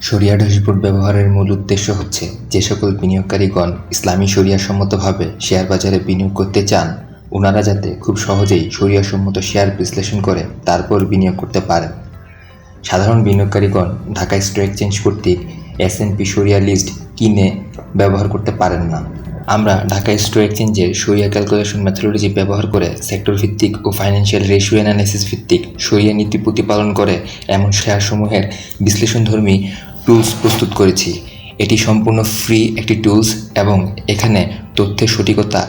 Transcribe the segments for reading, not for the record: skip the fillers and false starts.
শরিয়া ড্যাশবোর্ড ব্যবহারের মূল উদ্দেশ্য হচ্ছে যে সকল বিনিয়োগকারীগণ ইসলামী শরিয়াসম্মতভাবে শেয়ার বাজারে বিনিয়োগ করতে চান, ওনারা যাতে খুব সহজেই শরিয়াসম্মত শেয়ার বিশ্লেষণ করে তারপর বিনিয়োগ করতে পারেন। সাধারণ বিনিয়োগকারীগণ ঢাকা স্টক এক্সচেঞ্জ কর্তৃক S&P শরিয়া লিস্ট কিনে ব্যবহার করতে পারেন না। আমরা ঢাকা স্টক এক্সচেঞ্জের শরিয়া ক্যালকুলেশন মেথোডোলজি ব্যবহার করে সেক্টর ভিত্তিক ও ফাইন্যান্সিয়াল রেশিও অ্যানালাইসিস ভিত্তিক শরিয়া নীতি প্রতিপালন করে এমন শেয়ারসমূহের বিশ্লেষণধর্মী টুলস প্রস্তুত করেছি। এটি সম্পূর্ণ ফ্রি একটি টুলস এবং এখানে তথ্যের সঠিকতা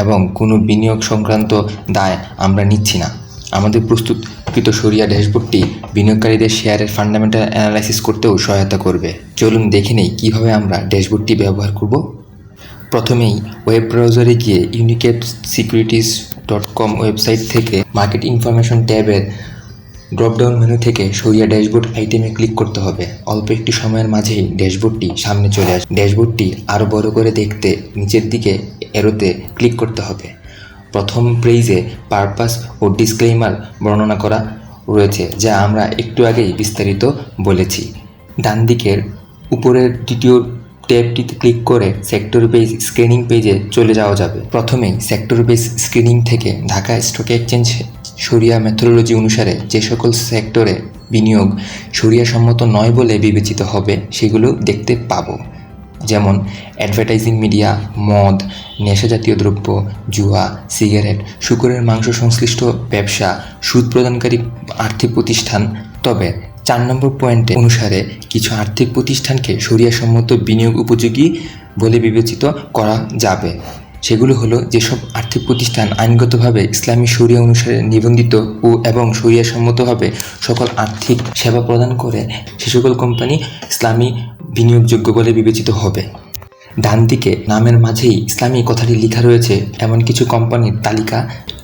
এবং কোনো বিনিয়োগ সংক্রান্ত দায় আমরা নিচ্ছি না। আমাদের প্রস্তুতকৃত শরিয়া ড্যাশবোর্ডটি বিনিয়োগকারীদের শেয়ারের ফান্ডামেন্টাল অ্যানালাইসিস করতেও সহায়তা করবে। চলুন দেখে নেই কীভাবে আমরা ড্যাশবোর্ডটি ব্যবহার করব। প্রথমেই ওয়েব ব্রাউজারে গিয়ে unicapsecurities.com ওয়েবসাইট থেকে মার্কেট ইনফরমেশন ট্যাবের ড্রপডাউন মেনু থেকে শরিয়া ড্যাশবোর্ড আইটেমে ক্লিক করতে হবে। অল্প একটি সময়ের মাঝেই ড্যাশবোর্ডটি সামনে চলে আসবে। ড্যাশবোর্ডটি আরও বড় করে দেখতে নিচের দিকে এরোতে ক্লিক করতে হবে। প্রথম পেজে পারপাস ও ডিসক্লেইমার বর্ণনা করা রয়েছে, যা আমরা একটু আগেই বিস্তারিত বলেছি। ডান দিকের উপরের দ্বিতীয় ট্যাবটিতে ক্লিক করে সেক্টর বেস স্ক্রিনিং পেজে চলে যাওয়া যাবে। প্রথমেই সেক্টর বেস স্ক্রিনিং থেকে ঢাকা স্টক এক্সচেঞ্জ শরিয়া মেথোডোলজি অনুসারে যে সকল সেক্টরে বিনিয়োগ শরিয়াসম্মত নয় বলে বিবেচিত হবে সেগুলো দেখতে পাবো, যেমন অ্যাডভার্টাইজিং মিডিয়া, মদ, নেশাজাতীয় দ্রব্য, জুয়া, সিগারেট, শূকরের মাংস সংশ্লিষ্ট ব্যবসা, সুদ প্রদানকারী আর্থিক প্রতিষ্ঠান। তবে 4 নম্বর পয়েন্টে অনুসারে কিছু আর্থিক প্রতিষ্ঠানকে শরিয়াসম্মত বিনিয়োগ উপযোগী বলে বিবেচিত করা যাবে। সেগুলো হলো যেসব আর্থিক প্রতিষ্ঠান আইনগতভাবে ইসলামী শরিয়া অনুসারে নিবন্ধিত এবং শরিয়াসম্মতভাবে সকল আর্থিক সেবা প্রদান করে, সে সকল কোম্পানি ইসলামী বিনিয়োগযোগ্য বলে বিবেচিত হবে। ডান দিকে নামের মাঝেই ইসলামী কথাটি লেখা রয়েছে এমন কিছু কোম্পানির তালিকা,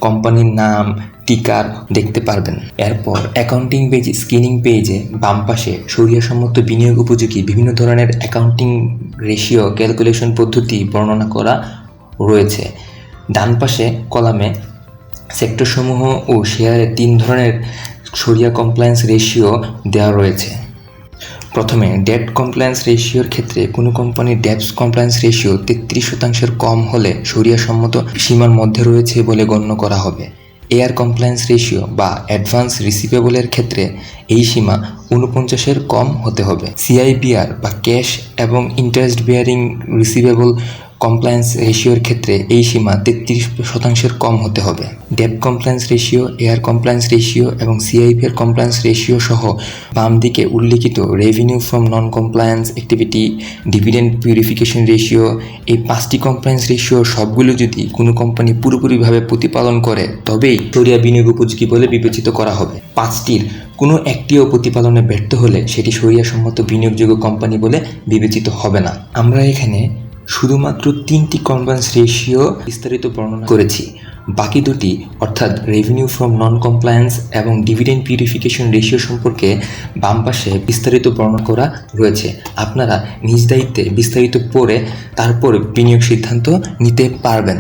কোম্পানির নাম, টিকার দেখতে পারবেন। এরপর অ্যাকাউন্টিং পেজ স্ক্রিনিং পেজে বাম পাশে শরিয়াসম্মত বিনিয়োগ উপযোগী বিভিন্ন ধরনের অ্যাকাউন্টিং রেশিও ক্যালকুলেশন পদ্ধতি বর্ণনা করা রয়েছে। ডান পাশে কলামে সেক্টরসমূহ ও শেয়ারে 3 ধরনের শরিয়া কমপ্লায়েন্স রেশিও দেওয়া রয়েছে। প্রথমে ডেট কমপ্লায়েন্স রেশিওর ক্ষেত্রে কোনো কোম্পানির ডেপস কমপ্লায়েন্স রেশিও 33% কম হলে শরিয়াসম্মত সীমার মধ্যে রয়েছে বলে গণ্য করা হবে। এয়ার কমপ্লায়েন্স রেশিও বা অ্যাডভান্স রিসিভেবলের ক্ষেত্রে এই সীমা 49-এর কম হতে হবে। CIBR বা ক্যাশ এবং ইন্টারেস্ট বিয়ারিং রিসিভেবল কমপ্লায়েন্স রেশিওর ক্ষেত্রে এই সীমা 33%-এর কম হতে হবে। ডেপ কমপ্লায়েন্স রেশিও, এয়ার কমপ্লায়েন্স রেশিও এবং CIBR কমপ্লায়েন্স রেশিও সহ বাম দিকে উল্লিখিত revenue from non compliance activity, dividend purification ratio, এই 5টি কমপ্লায়েন্স রেশিও সবগুলো যদি কোনো কোম্পানি পুরোপুরিভাবে প্রতিপালন করে তবেই শরিয়া বিনিয়োগ উপযোগী বলে বিবেচিত করা হবে। 5টির কোনো একটিও প্রতিপালনে ব্যর্থ হলে সেটি শরিয়াসম্মত বিনিয়োগযোগ্য কোম্পানি বলে বিবেচিত হবে না। আমরা এখানে শুধুমাত্র 3টি কমপ্লায়েন্স রেশিও বিস্তারিত বর্ণনা করেছি। বাকি দুটি অর্থাৎ রেভিনিউ ফ্রম নন কমপ্লায়েন্স এবং ডিভিডেন্ড পিউরিফিকেশন রেশিও সম্পর্কে বাম পাশে বিস্তারিত বর্ণনা করা রয়েছে। আপনারা নিজ দায়িত্বে বিস্তারিত পড়ে তারপর বিনিয়োগ সিদ্ধান্ত নিতে পারবেন।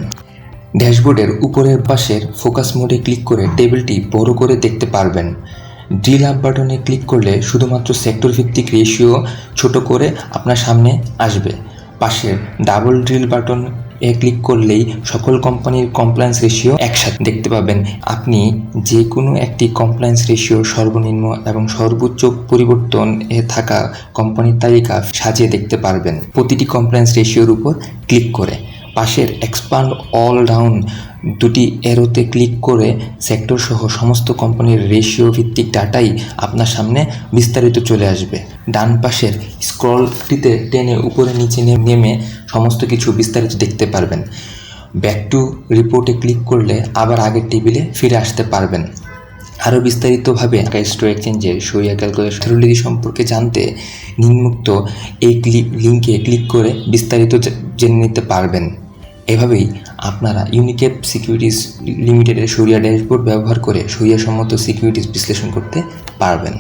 ড্যাশবোর্ডের উপরের পাশের ফোকাস মোডে ক্লিক করে টেবিলটি বড় করে দেখতে পারবেন। ড্রিল আপ বাটনে ক্লিক করলে শুধুমাত্র সেক্টর ভিত্তিক রেশিও ছোট করে আপনার সামনে আসবে। পাশের ডাবল ড্রিল বাটন ক্লিক করলেই সকল কোম্পানির কমপ্লায়েন্স রেশিও একসাথে দেখতে পাবেন। আপনি যে কোনো একটি কমপ্লায়েন্স রেশিও সর্বনিম্ন এবং সর্বোচ্চ পরিবর্তন থাকা কোম্পানির তালিকা সাজিয়ে দেখতে পারবেন প্রতিটি কমপ্লায়েন্স রেশিওর উপর ক্লিক করে। পাশের এক্সপান্ড অল ডাউন দুটি এরোতে ক্লিক করে সেক্টর সহ সমস্ত কোম্পানির রেশিও ভিত্তিক ডাটাই আপনার সামনে বিস্তারিত চলে আসবে। ডান পাশের স্ক্রলটিতে টেনে উপরে নিচে নেমে সমস্ত কিছু বিস্তারিত দেখতে পারবেন। ব্যাক টু রিপোর্টে ক্লিক করলে আবার আগের টেবিলে ফিরে আসতে পারবেন। আরও বিস্তারিতভাবে ঢাকা স্টক এক্সচেঞ্জের শরিয়া ক্যালকুলেশন মেথোডোলজি সম্পর্কে জানতে নিম্নোক্ত এই লিঙ্কে ক্লিক করে বিস্তারিত জেনে নিতে পারবেন। এভাবেই আপনারা ইউনিক্যাপ সিকিউরিটিজ লিমিটেডের শরিয়া ড্যাশবোর্ড ব্যবহার করে শরিয়াসম্মত সিকিউরিটিজ বিশ্লেষণ করতে পারবেন।